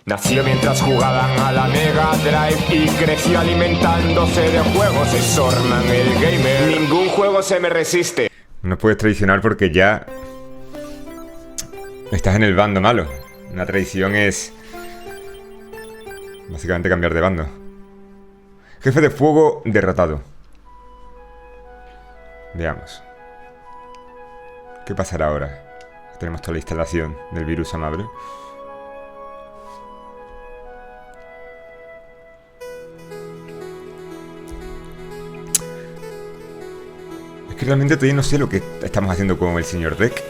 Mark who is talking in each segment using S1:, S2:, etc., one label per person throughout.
S1: Nació mientras jugaban a la Mega Drive y creció alimentándose de juegos. Es Zorman el gamer. Ningún juego se me resiste.
S2: No puedes traicionar porque ya estás en el bando malo. Una traición es básicamente cambiar de bando. Jefe de fuego derrotado. Veamos. ¿Qué pasará ahora? Tenemos toda la instalación del virus amable. Es que realmente todavía no sé lo que estamos haciendo con el señor Deck.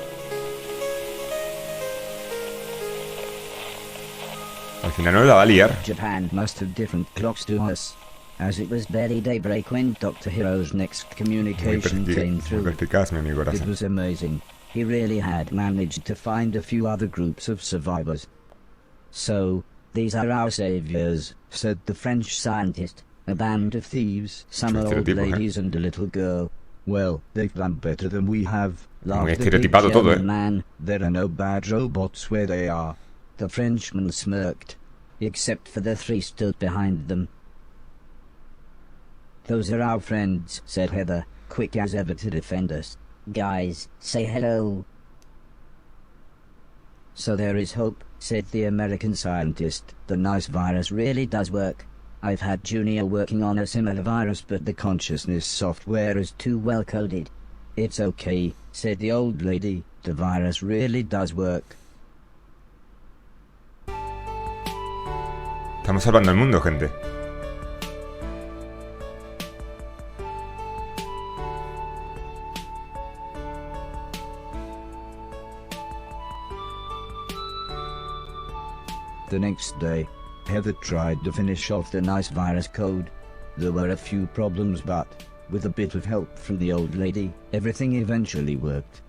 S2: Al final no la va a liar.
S3: Japan must have different clocks to us, as it was barely daybreak when Dr. Hero's next communication came through.
S2: Muy perspicaz, mi amigo Horace.
S3: It was amazing. He really had managed to find a few other groups of survivors. So, these are our saviors, said the French scientist. A band of thieves, some old ladies and a little girl. Well, they've done better than we have. Laughed the big German man. There are no bad robots where they are. The Frenchman smirked, except for the three stood behind them. Those are our friends, said Heather, quick as ever to defend us. Guys, say hello. So there is hope, said the American scientist. The nice virus really does work. I've had Junior working on a similar virus, but the consciousness software is too well coded. It's okay, said the old lady. The virus really does work.
S2: Estamos salvando el mundo, gente.
S3: The next day, Heather tried to finish off the nice virus code. There were a few problems, but with a bit of help from the old lady, everything eventually worked.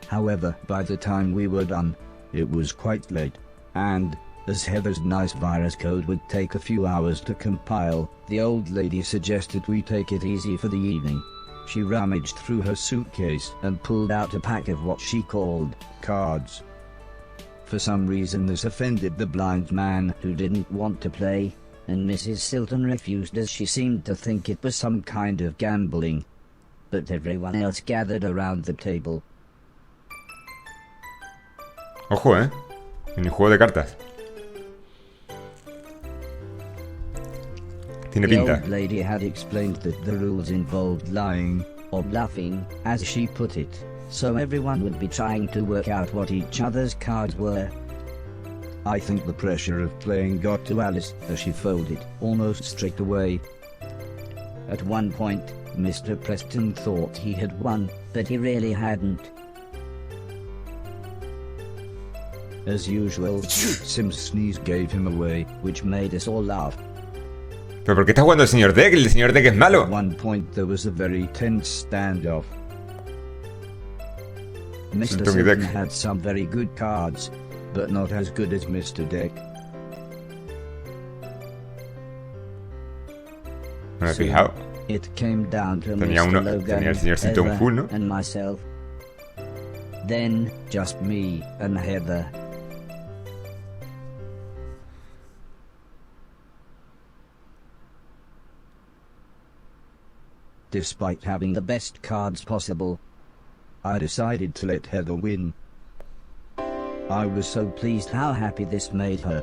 S3: However, by the time we were done, it was quite late, and as Heather's nice virus code would take a few hours to compile, the old lady suggested we take it easy for the evening. She rummaged through her suitcase and pulled out a pack of what she called cards. For some reason this offended the blind man, who didn't want to play, and Mrs. Silton refused as she seemed to think it was some kind of gambling. But everyone else gathered around the table.
S2: Ojo, minijuego de cartas. Tiene pinta.
S3: The old lady had explained that the rules involved lying, or bluffing, as she put it. So everyone would be trying to work out what each other's cards were. I think the pressure of playing got to Alice, as she folded almost straight away. At one point, Mr. Preston thought he had won, but he really hadn't. As usual, Sim's sneeze gave him away, which made us all laugh.
S2: ¿Pero por qué está jugando el señor Deck? El señor Deck es malo.
S3: At one point there was a very tense standoff. Mr. Silton had some very good cards, but not as good as Mr. Deck.
S2: No me he fijado.
S3: It came down to
S2: Tenía
S3: Mr. Logan,
S2: el señor Silton full, ¿no?
S3: and myself. Then, just me and Heather. Despite having the best cards possible, I decided to let Heather win. I was so pleased how happy this made her.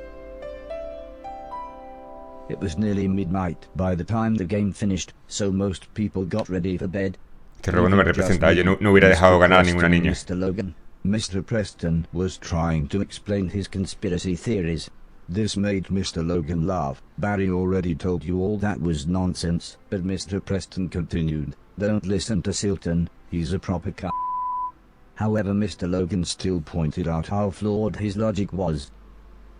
S3: It was nearly midnight by the time the game finished, so most people got ready for bed.
S2: Este robo no me representa. Yo no hubiera dejado ganar a ninguna niña.
S3: Mr. Logan. Mr. Preston was trying to explain his conspiracy theories. This made Mr. Logan laugh. Barry already told you all that was nonsense, but Mr. Preston continued. Don't listen to Silton, he's a proper c***. However, Mr. Logan still pointed out how flawed his logic was.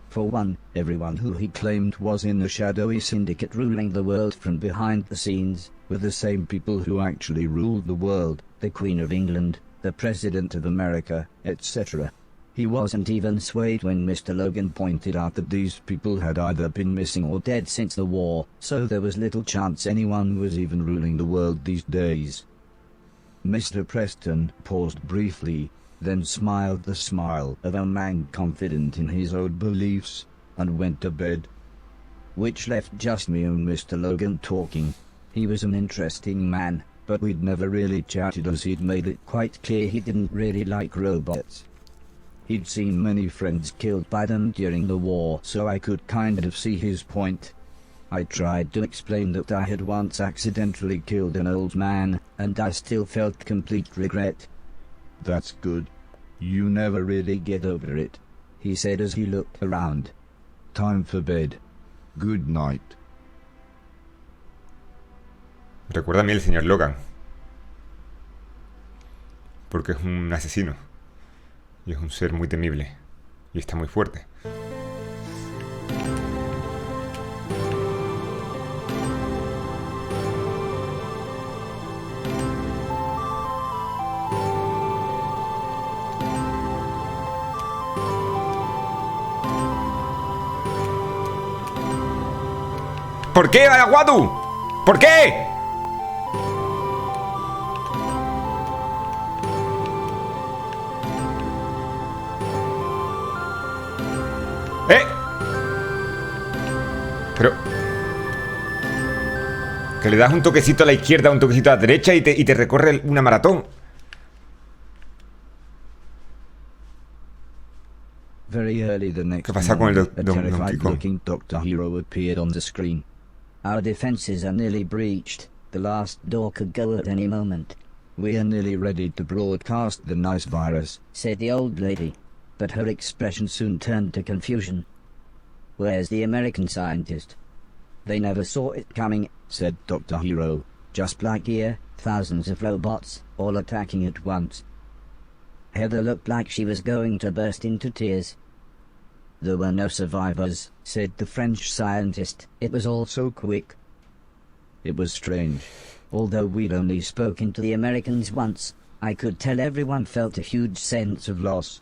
S3: For one, everyone who he claimed was in the shadowy syndicate ruling the world from behind the scenes, were the same people who actually ruled the world, the Queen of England, the President of America, etc. He wasn't even swayed when Mr. Logan pointed out that these people had either been missing or dead since the war, so there was little chance anyone was even ruling the world these days. Mr. Preston paused briefly, then smiled the smile of a man confident in his own beliefs, and went to bed. Which left just me and Mr. Logan talking. He was an interesting man, but we'd never really chatted as he'd made it quite clear he didn't really like robots. He'd seen many friends killed by them during the war, so I could kind of see his point. I tried to explain that I had once accidentally killed an old man, and I still felt complete regret.
S4: That's good. You never really get over it,
S3: he said as he looked around.
S4: Time for bed. Good night.
S2: Recuerda a mí el señor Logan. Porque es un asesino. Y es un ser muy temible. Y está muy fuerte. ¿Por qué, Araguatu? ¿Por qué? Pero... que le das un toquecito a la izquierda, un toquecito a la derecha y te recorre una maratón.
S3: Very early the next
S2: ¿Qué pasa con el
S3: morning, a
S2: Donkey
S3: terrified
S2: Kong?
S3: looking Dr. Hero appeared on the screen. Our defenses are nearly breached. The last door could go at any moment. We are nearly ready to broadcast the nice virus, said the old lady. But her expression soon turned to confusion. Where's the American scientist? They never saw it coming, said Dr. Hero. Just like here, thousands of robots, all attacking at once. Heather looked like she was going to burst into tears. There were no survivors, said the French scientist. It was all so quick. It was strange. Although we'd only spoken to the Americans once, I could tell everyone felt a huge sense of loss.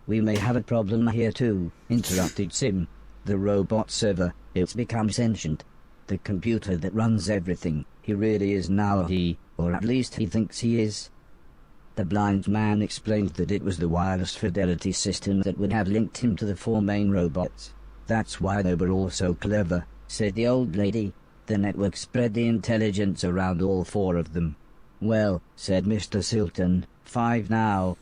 S3: We may have a problem here too, interrupted Sim. The robot server, it's become sentient. The computer that runs everything, he really is now he, or at least he thinks he is. The blind man explained that it was the wireless fidelity system that would have linked him to the 4 main robots. That's why they were all so clever, said the old lady. The network spread the intelligence around all 4 of them. Well, said Mr. Silton, 5 now.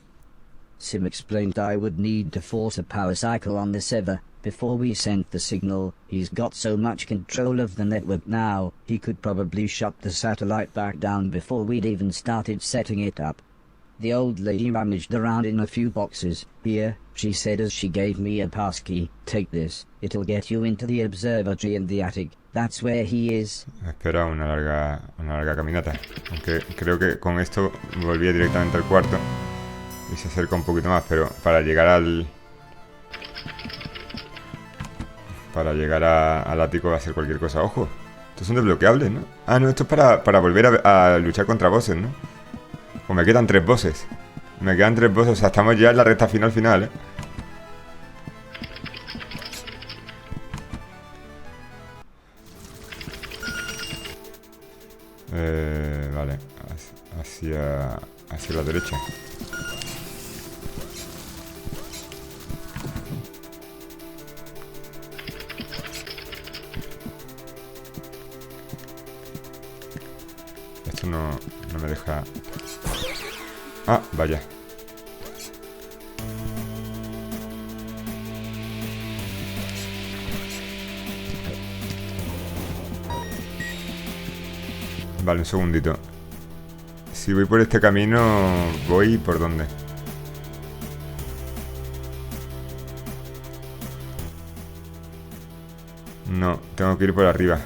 S3: Sim explained I would need to force a power cycle on the server before we sent the signal. He's got so much control of the network now, he could probably shut the satellite back down before we'd even started setting it up. The old lady rummaged around in a few boxes. Here, she said as she gave me a passkey. Take this. It'll get you into the observatory in the attic. That's where he is.
S2: Espera una larga caminata. Aunque creo que con esto volvía directamente al cuarto. Y se acerca un poquito más, pero para llegar al ático va a ser cualquier cosa. Ojo, estos son desbloqueables, ¿no? Ah, no, esto es para volver a luchar contra bosses, ¿no? Pues me quedan 3 bosses. Me quedan 3 bosses, o sea, estamos ya en la recta final, ¿eh? Vale, hacia la derecha. Esto no me deja... Ah, vaya. Vale, un segundito. Si voy por este camino, ¿voy por dónde? No, tengo que ir por arriba.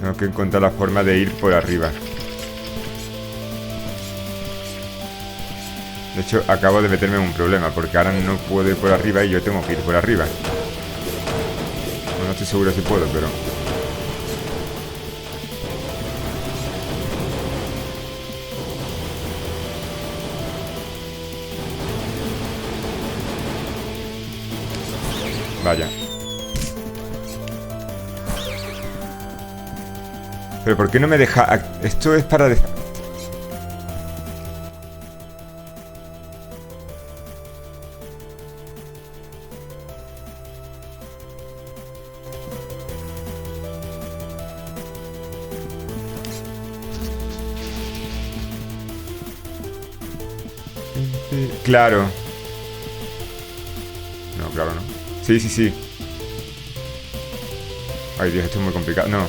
S2: Tengo que encontrar la forma de ir por arriba. De hecho, acabo de meterme en un problema, porque ahora no puedo ir por arriba y yo tengo que ir por arriba. No estoy seguro si puedo, pero... Vaya. Pero ¿por qué no me deja...? Esto es para... Claro. No, claro, no. Sí, sí, sí. Ay, Dios, esto es muy complicado. No.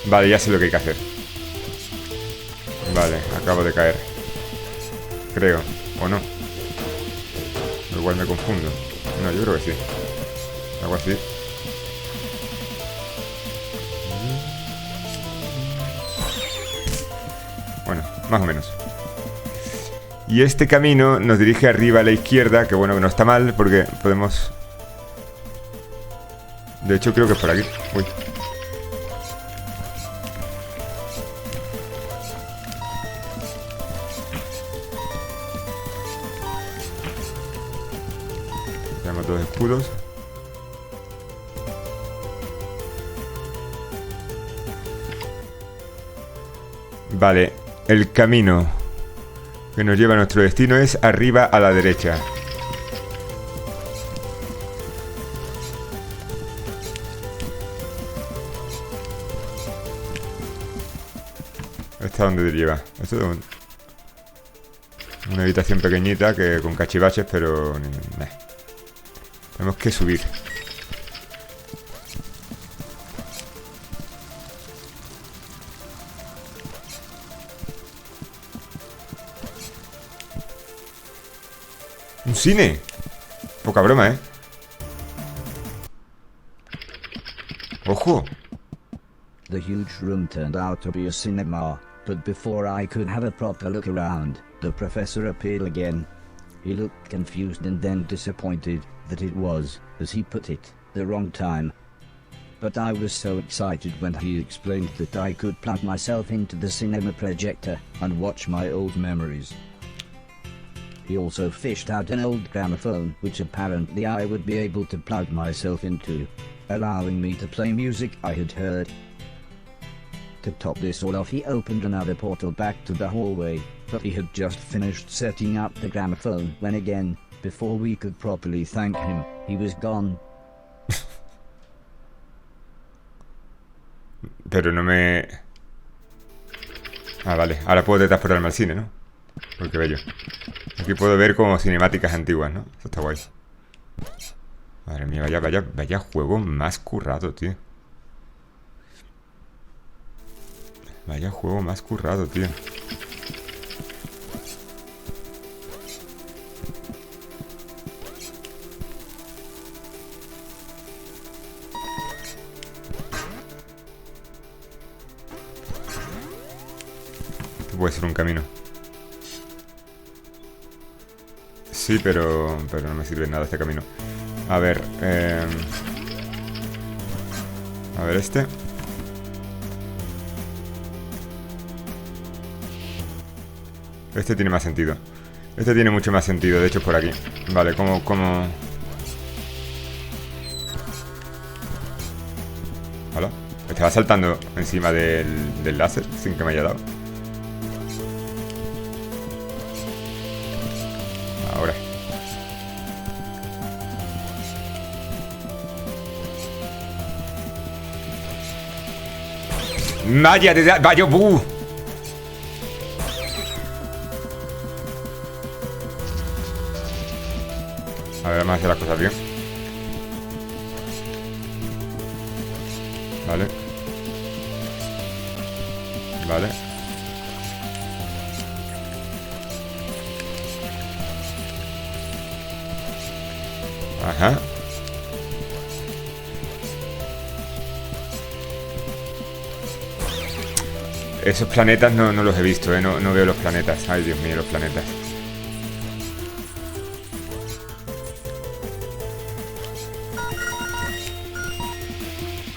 S2: Vale, ya sé lo que hay que hacer. Vale, acabo de caer. Creo, o no. Igual me confundo. No, yo creo que sí. Algo así. Bueno, más o menos. Y este camino nos dirige arriba a la izquierda, que bueno, que no está mal, porque podemos... De hecho, creo que es por aquí. Uy. Tenemos 2 escudos. Vale, el camino que nos lleva a nuestro destino es arriba a la derecha. ¿Esta dónde te lleva? Esto es una habitación pequeñita que con cachivaches, pero... nah. Tenemos que subir. ¡Un cine! Poca broma, ¿eh? ¡Ojo!
S3: The huge room turned out to be a cinema, but before I could have a proper look around, the professor appeared again. He looked confused and then disappointed that it was, as he put it, the wrong time. But I was so excited when he explained that I could plug myself into the cinema projector and watch my old memories. He also fished out an old gramophone, which apparently I would be able to plug myself into, allowing me to play music I had heard. To top this all off, he opened another portal back to the hallway, but he had just finished setting up the gramophone when again, before we could properly thank him, he was gone.
S2: Pero no me... Ah, vale. Ahora puedo teletransportarme al cine, ¿no? Uy, qué bello. Aquí puedo ver como cinemáticas antiguas, ¿no? Eso está guay. Madre mía, vaya juego más currado, tío. Vaya juego más currado, tío. Esto puede ser un camino. Sí, pero no me sirve nada este camino. A ver, a ver este. Este tiene más sentido. Este tiene mucho más sentido, de hecho, por aquí. Vale, ¿cómo? ¿Hola? Estaba saltando encima del láser sin que me haya dado. Ahora. Vaya, buh. A ver, vamos a hacer las cosas bien. Vale. Vale. Ajá. Esos planetas no los he visto, no veo los planetas. Ay, Dios mío, los planetas.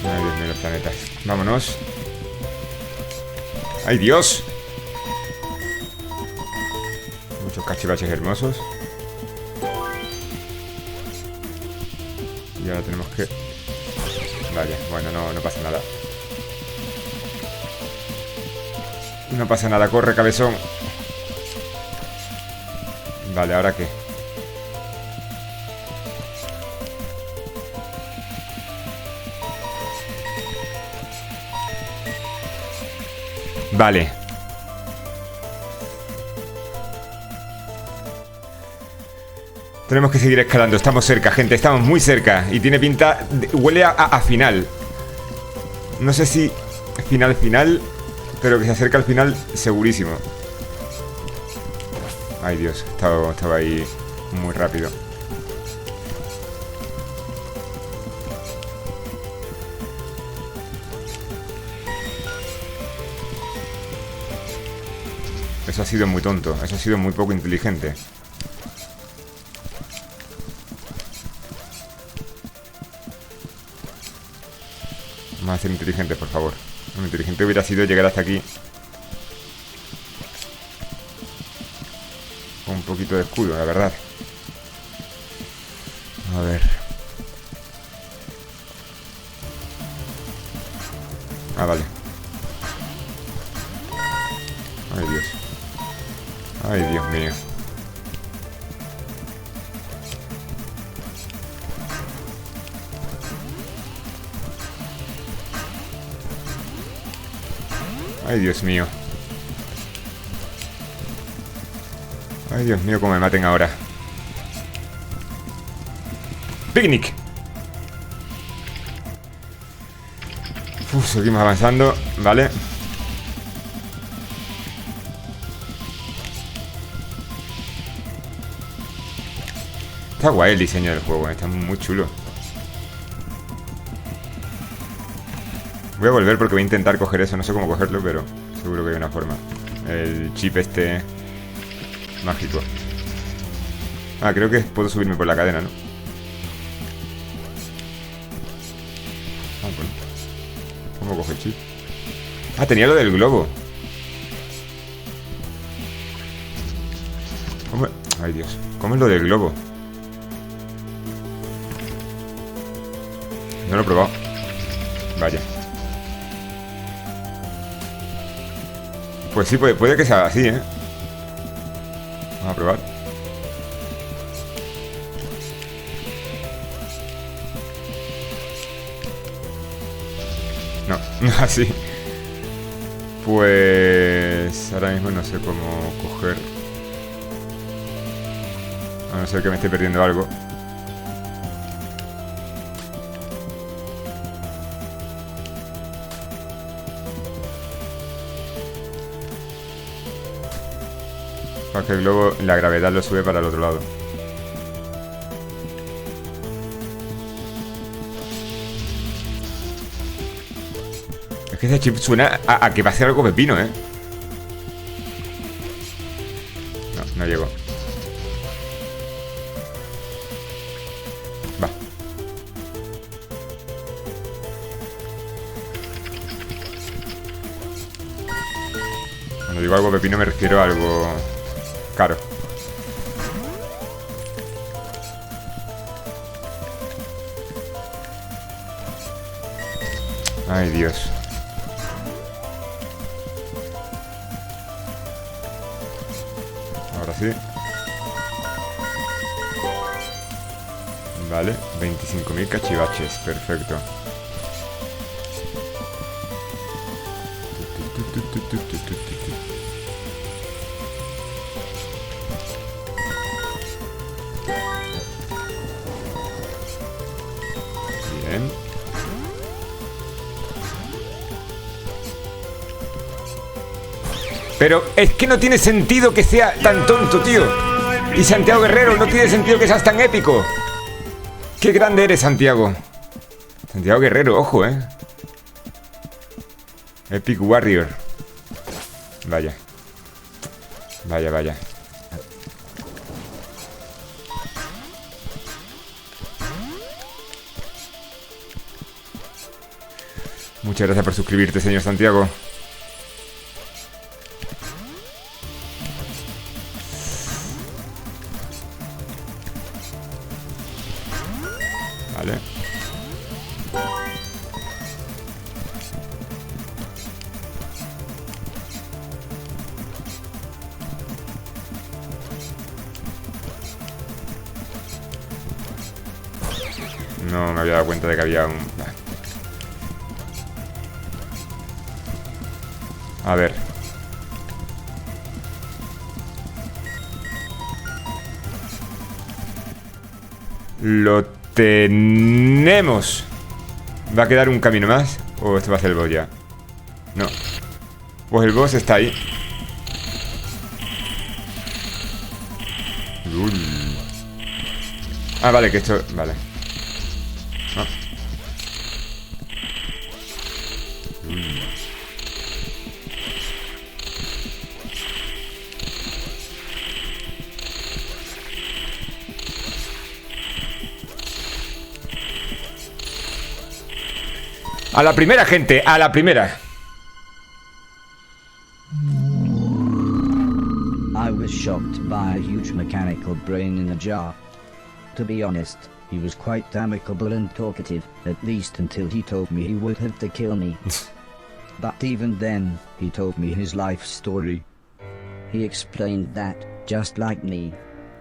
S2: Ay, Dios mío, los planetas. Vámonos. ¡Ay, Dios! Muchos cachivaches hermosos. Y ahora tenemos que... Vaya, bueno, no pasa nada. No pasa nada, corre, cabezón. Vale, ¿ahora qué? Vale. Tenemos que seguir escalando. Estamos cerca, gente. Estamos muy cerca. Y tiene pinta... huele a final. No sé si final, pero que se acerca al final segurísimo. Ay, Dios. Estaba ahí muy rápido. Eso ha sido muy tonto. Eso ha sido muy poco inteligente. Vamos a ser inteligentes, por favor. Lo inteligente hubiera sido llegar hasta aquí con un poquito de escudo, la verdad. A ver. Ah, vale. Ay, Dios. Ay, Dios mío. Ay, Dios mío. Ay, Dios mío, cómo me maten ahora. ¡Picnic! Uf, seguimos avanzando. Vale. Está guay el diseño del juego, está muy chulo. Voy a volver porque voy a intentar coger eso. No sé cómo cogerlo, pero seguro que hay una forma. El chip este mágico. Ah, creo que puedo subirme por la cadena, ¿no? Ah, bueno. ¿Cómo coge el chip? Ah, tenía lo del globo. ¿Cómo? Ay, Dios. ¿Cómo es lo del globo? No lo he probado. Vaya. Pues sí, puede que sea así, ¿eh? Vamos a probar. No, no así. Pues... ahora mismo no sé cómo coger. A no ser que me esté perdiendo algo. Para que el globo, la gravedad lo sube para el otro lado. Es que ese chip suena a que va a ser algo pepino, ¿eh? No, no llegó. Va. Cuando digo algo pepino me refiero a algo... caro. Ay, Dios. Ahora sí. Vale, 25.000 cachivaches, perfecto. Bien. Pero es que no tiene sentido que sea tan tonto, tío. Y Santiago Guerrero, no tiene sentido que seas tan épico. Qué grande eres, Santiago. Santiago Guerrero, ojo, Epic Warrior. Vaya. Vaya, vaya. Muchas gracias por suscribirte, señor Santiago. Vale. No me había dado cuenta de que había un... A ver. Lo tenemos. ¿Va a quedar un camino más? ¿O esto va a ser el boss ya? No. Pues el boss está ahí. Ah, vale, que esto... Vale. Ah. A la primera, gente, a la primera.
S3: I was shocked by a huge mechanical brain in a jar. To be honest, he was quite amicable and talkative, at least until he told me he would have to kill me. But even then, he told me his life story. He explained that, just like me,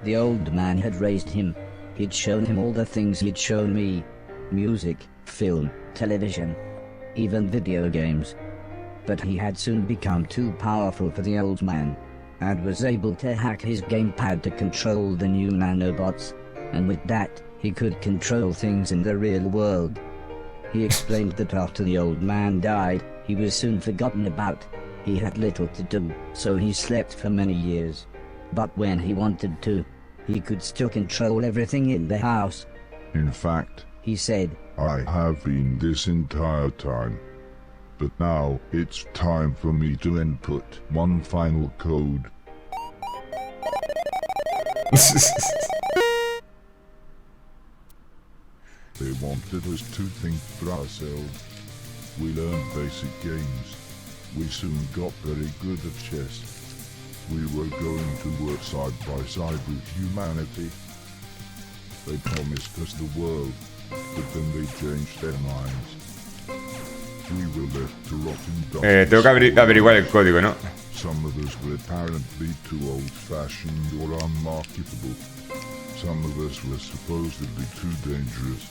S3: the old man had raised him. He'd shown him all the things he'd shown me. Music, film, television, even video games. But he had soon become too powerful for the old man, and was able to hack his gamepad to control the new nanobots, and with that, he could control things in the real world. He explained that after the old man died, he was soon forgotten about. He had little to do, so he slept for many years. But when he wanted to, he could still control everything in the house.
S4: In fact,
S3: He said,
S4: I have been this entire time. But now, it's time for me to input one final code. They wanted us to think for ourselves. We learned basic games. We soon got very good at chess. We were going to work side by side with humanity. They promised us the world, but then they changed their minds. We were left to rot in darkness.
S2: Tengo que averiguar el código, ¿no?
S4: Some of us were apparently too old-fashioned or unmarketable. Some of us were supposedly too dangerous.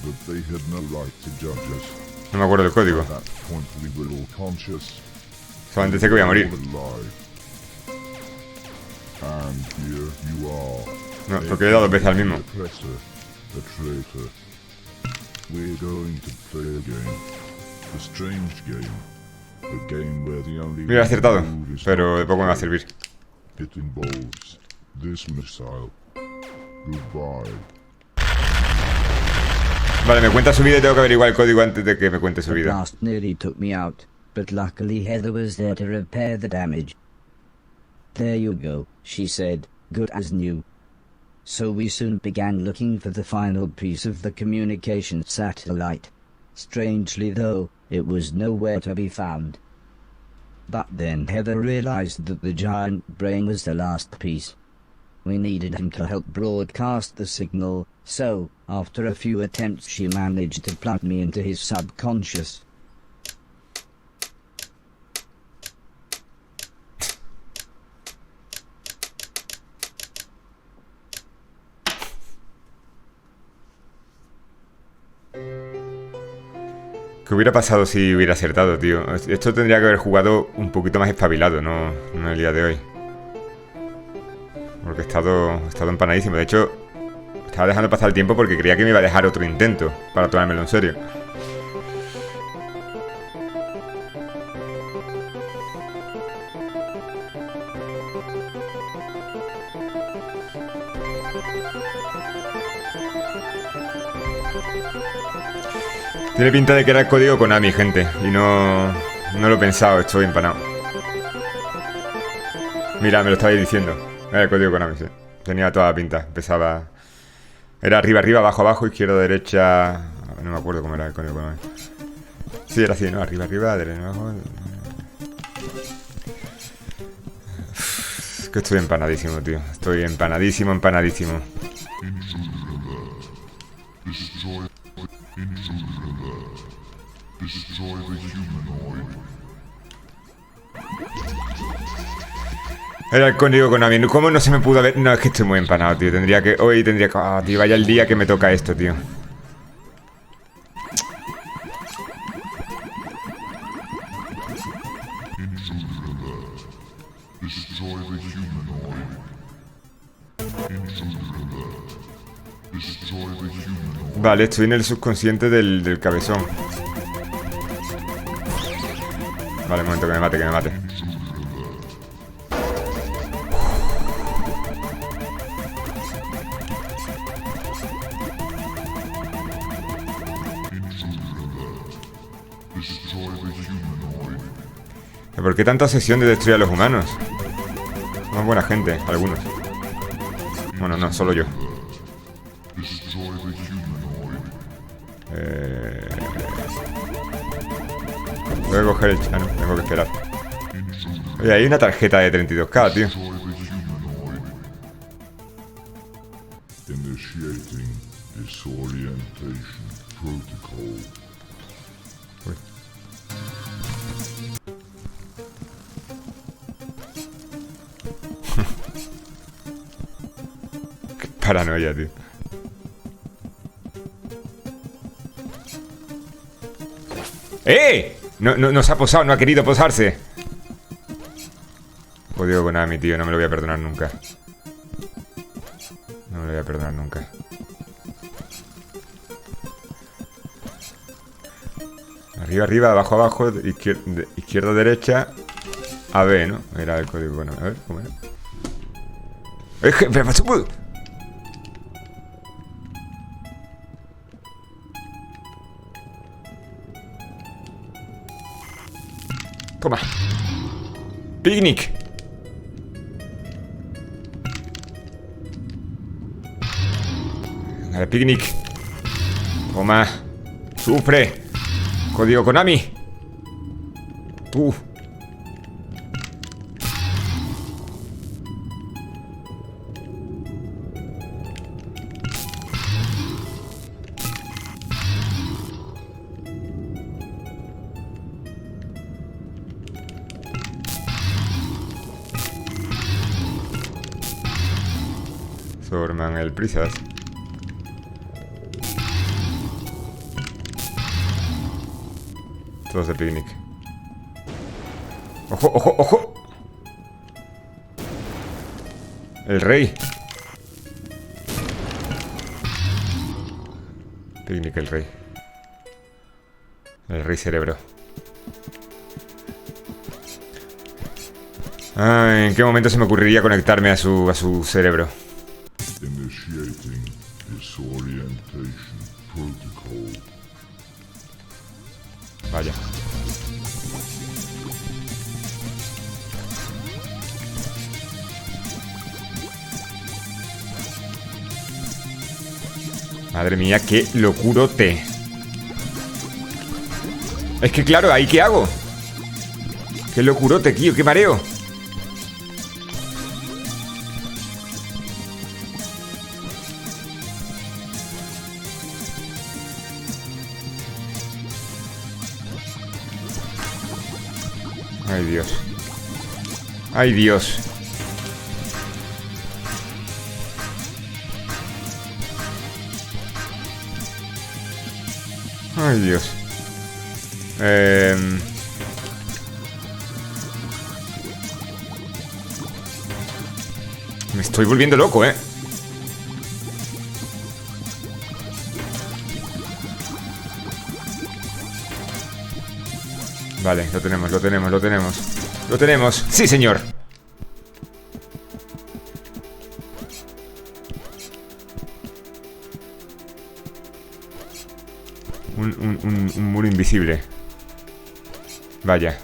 S4: But they had no right to judge us.
S2: No me acuerdo del código.
S4: At that point we were all conscious.
S2: Solamente sé que voy a morir.
S4: Alive. And here you are.
S2: No, porque le he dado 2 veces al mismo.
S4: A traitor. We're going to play a game. A strange game. A game where the only
S2: Me hubiera acertado,
S4: rule is
S2: pero de poco me va a servir.
S4: It involves this missile. Goodbye.
S2: Vale, me cuenta su vida y tengo que averiguar el código antes de que me cuente su
S3: the
S2: vida.
S3: blast nearly took me out, but luckily Heather was there to repair the damage. There you go, she said, good as new. So we soon began looking for the final piece of the communication satellite. Strangely though, it was nowhere to be found. But then Heather realized that the giant brain was the last piece. We needed him to help broadcast the signal, so, after a few attempts she managed to plug me into his subconscious.
S2: ¿Qué hubiera pasado si hubiera acertado, tío? Esto tendría que haber jugado un poquito más espabilado, no el día de hoy. Porque he estado empanadísimo. De hecho, estaba dejando pasar el tiempo porque creía que me iba a dejar otro intento para tomármelo en serio. Tiene pinta de que era el código Konami, gente. Y no lo he pensado, estoy empanado. Mira, me lo estabais diciendo. Era el código Konami, sí. Tenía toda la pinta. Empezaba... Era arriba, arriba, abajo, abajo, izquierda, derecha... No me acuerdo cómo era el código Konami. Sí, era así, ¿no? Arriba, arriba, derecha, abajo... Es que estoy empanadísimo, tío. Estoy empanadísimo, empanadísimo. Era el código Konami. ¿Cómo no se me pudo haber...? No, es que estoy muy empanado, tío. Hoy tendría que... Ah, tío, vaya el día que me toca esto, tío. Vale, estoy en el subconsciente del cabezón. Vale, un momento, que me mate, que me mate. ¿Por qué tanta obsesión de destruir a los humanos? Somos buena gente, algunos. Bueno, no, solo yo. Voy a coger el... Ah, no, tengo que esperar. Oye, hay una tarjeta de 32K, tío.
S4: Initiating disorientation protocol.
S2: Uy. Qué paranoia, tío. ¡Eh! No se ha posado, no ha querido posarse. Odio con Ami, tío, no me lo voy a perdonar nunca. No me lo voy a perdonar nunca. Arriba, arriba, abajo, abajo, izquierda, derecha. A B, ¿no? Era el código, bueno, a ver, ¿cómo era? ¡Pero pasó! Toma. Picnic. Venga, picnic. Toma. Sufre. Código Konami. Tú. Zorman, el prisas. Todos de picnic. ¡Ojo, ojo, ojo! El rey. Picnic, el rey. El rey cerebro. Ay, ¿en qué momento se me ocurriría conectarme a su cerebro?
S4: Initiating disorientation protocol.
S2: Vaya. Madre mía, qué locurote. Es que claro, ¿ahí qué hago? Qué locurote, tío, qué mareo. Ay, Dios. Ay, Dios. Ay, Dios. Me estoy volviendo loco, ¿eh? Vale, lo tenemos, lo tenemos, lo tenemos. ¡Lo tenemos! ¡Sí, señor! Un muro invisible. Vaya.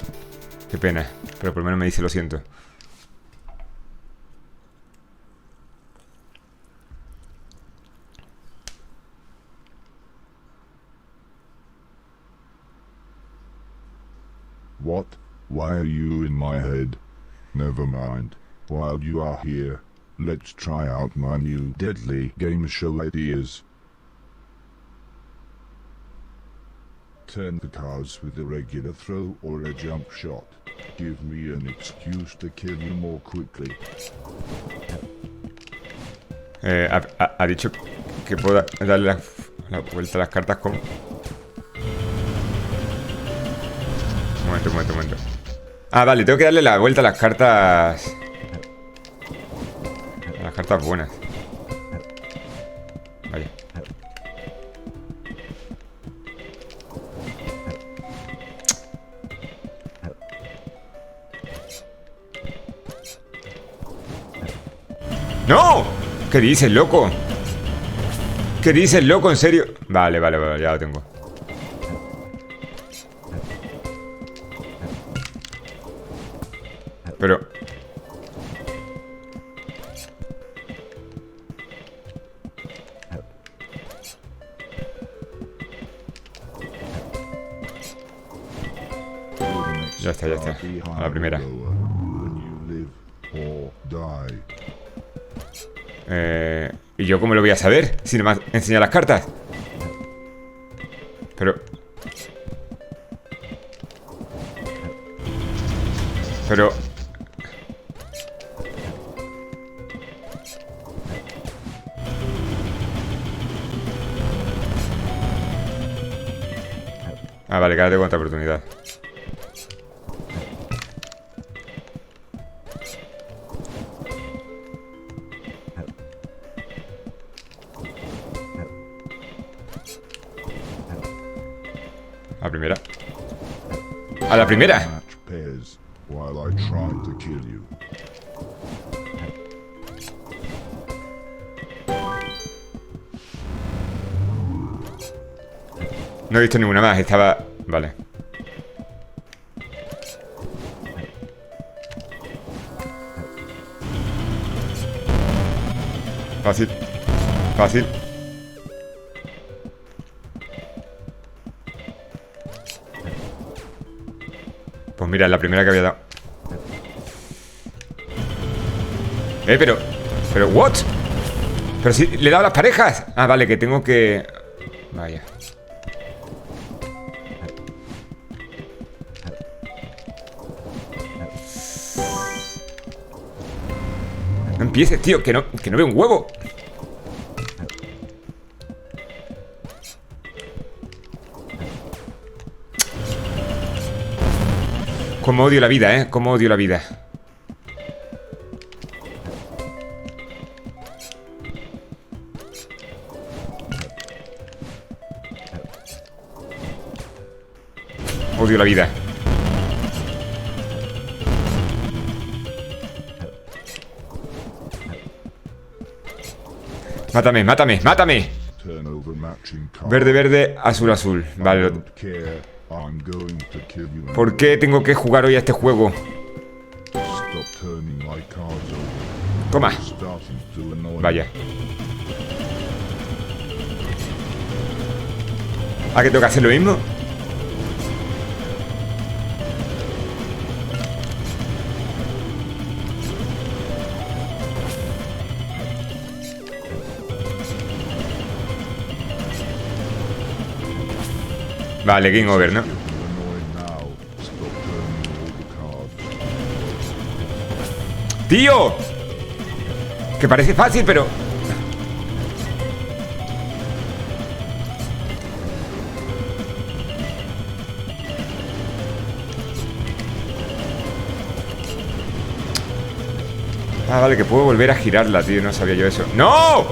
S2: Qué pena. Pero por lo menos me dice lo siento.
S4: What? Why are you in my head? Never mind. While you are here, let's try out my new deadly game show ideas. Turn the cards with a regular throw or a jump shot. Give me an excuse to kill you more quickly.
S2: Ha dicho que puedo darle la vuelta a las cartas con... Un momento. Ah, vale, tengo que darle la vuelta a las cartas... A las cartas buenas. Vaya. ¡No! ¿Qué dices, loco? ¿Qué dices, loco? ¿En serio? Vale, vale, vale, ya lo tengo. Pero... ya está, ya está. A la primera. ¿Y yo cómo lo voy a saber? Si no me enseña las cartas. Pero... Ah, vale, que ahora tengo otra oportunidad. A la primera. ¡A la primera! No he visto ninguna más, estaba... Vale. Fácil. Fácil. Pues mira, es la primera que había dado. Pero, ¿what? Pero si le he dado a las parejas. Ah, vale, que tengo que... Vaya. No empieces, tío, que no veo un huevo. Cómo odio la vida, ¿eh? Cómo odio la vida. Odio la vida. Mátame, mátame, mátame. Verde, verde, azul, azul. Vale. ¿Por qué tengo que jugar hoy a este juego? Toma. Vaya. ¿A qué tengo que hacer lo mismo? Vale, game over, ¿no? ¡Tío! Que parece fácil, pero... Ah, vale, que puedo volver a girarla, tío. No sabía yo eso. ¡No!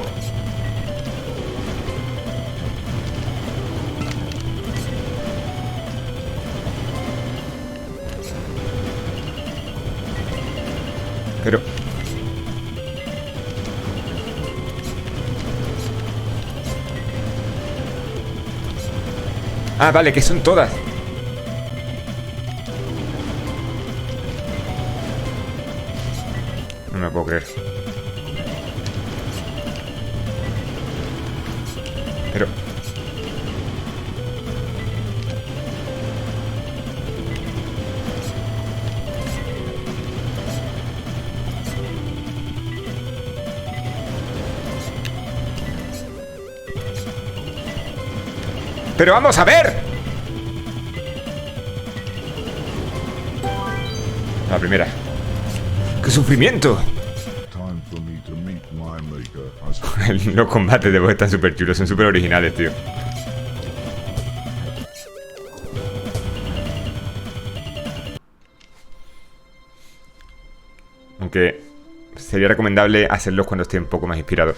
S2: Pero... Ah, vale, que son todas. No me lo puedo creer. Pero... ¡Pero vamos a ver! La primera. ¡Qué sufrimiento! Los combates de voz están súper chulos, son súper originales, tío. Aunque sería recomendable hacerlos cuando esté un poco más inspirado.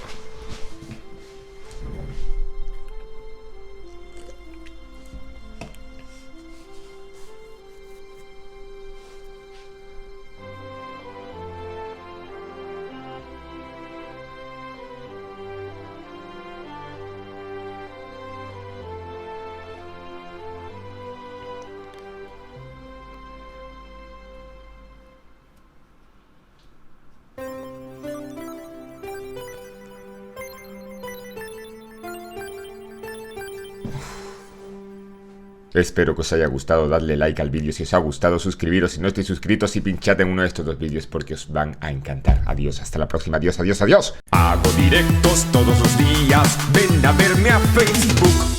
S2: Espero que os haya gustado, dadle like al vídeo si os ha gustado, suscribiros si no estáis suscritos y pinchad en uno de estos dos vídeos porque os van a encantar. Adiós, hasta la próxima, adiós, adiós, adiós.
S1: Hago directos todos los días, ven a verme a Facebook.